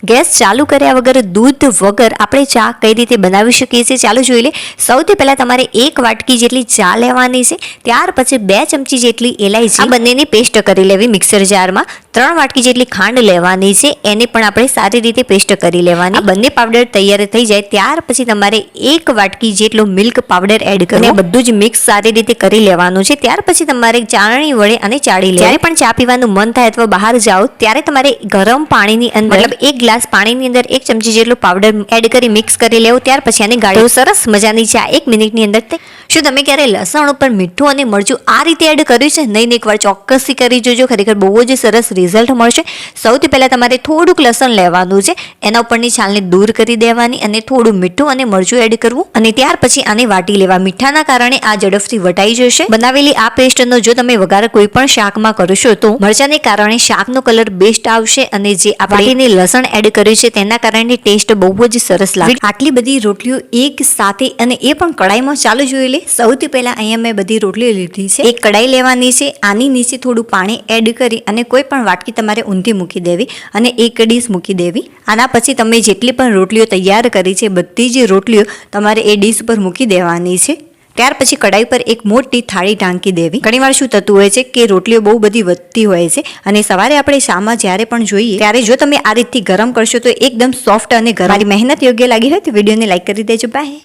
Gas ચાલુ કર્યા વગર દૂધ વગર આપણે ચા કઈ રીતે બનાવી શકીએ છીએ ચાલો જોઈ લે। સૌથી પહેલાં તમારે 1 વાટકી જેટલી ચા લેવાની છે, ત્યાર પછી 2 ચમચી જેટલી એલાયચી આ બંનેની પેસ્ટ કરી લેવી મિક્સર જારમાં। 3 વાટકી જેટલી ખાંડ લેવાની છે, એને પણ આપણે સારી રીતે પેસ્ટ કરી લેવાની। આ બંને પાવડર તૈયાર થઈ જાય ત્યાર પછી તમારે 1 વાટકી જેટલો મિલ્ક પાવડર એડ કરવાનો, બધું જ મિક્સ સારી રીતે કરી લેવાનું છે। ત્યાર પછી તમારે ચાળણી વડે અને ચાળી લેવાનું। જ્યારે પણ ચા પીવાનું મન થાય અથવા બહાર જાઓ ત્યારે તમારે ગરમ પાણીની અંદર મતલબ 1 ગ્લાસ પાણીની અંદર 1 ચમચી જેટલો પાવડર એડ કરી મિક્સ કરી લેવું। ત્યાર પછી આને ગાળો સરસ મજાની ચા 1 મિનિટની અંદર શું તમે ક્યારે લસણ ઉપર મીઠું અને મરચું આ રીતે એડ કર્યું છે? નહીં એકવાર ચોક્કસથી કરી જોજો, ખરેખર બહુ જ સરસ રિઝલ્ટ મળશે। સૌથી પહેલાં તમારે થોડુંક લસણ લેવાનું છે, એના ઉપરની છાલને દૂર કરી દેવાની અને થોડું મીઠું અને મરચું એડ કરવું અને ત્યાર પછી આને વાટી લેવા। મીઠાના કારણે આ ઝડપથી વટાઈ જશે। બનાવેલી આ પેસ્ટનો જો તમે વઘાર કોઈ પણ શાકમાં કરશો તો મરચાને કારણે શાકનો કલર બેસ્ટ આવશે અને જે આપણે લસણ એડ કર્યું છે તેના કારણે ટેસ્ટ બહુ જ સરસ લાગે। આટલી બધી રોટલીઓ એક સાથે અને એ પણ કડાઈમાં ચાલો જોઈ લે। સૌથી પહેલા અહીંયા મેં બધી રોટલીઓ લીધી છે, એક કડાઈ લેવાની છે, આની નીચે થોડું પાણી એડ કરી અને કોઈ પણ વાટકી તમારે ઊંધી મૂકી દેવી અને એક ડીશ મૂકી દેવી। આના પછી તમે જેટલી પણ રોટલીઓ તૈયાર કરી છે બધી જ રોટલીઓ તમારે એ ડીશ પર મૂકી દેવાની છે। ત્યાર પછી કડાઈ પર એક મોટી થાળી ઢાંકી દેવી। ઘણીવાર શું થતું હોય છે કે રોટલીઓ બહુ બધી વધતી હોય છે અને સવારે આપણે શામાં જ્યારે પણ જોઈએ ત્યારે જો તમે આ રીતથી ગરમ કરશો તો એકદમ સોફ્ટ અને ગરમ। મારી મહેનત યોગ્ય લાગી હોય તો વિડીયોને લાઈક કરી દેજો। બાય।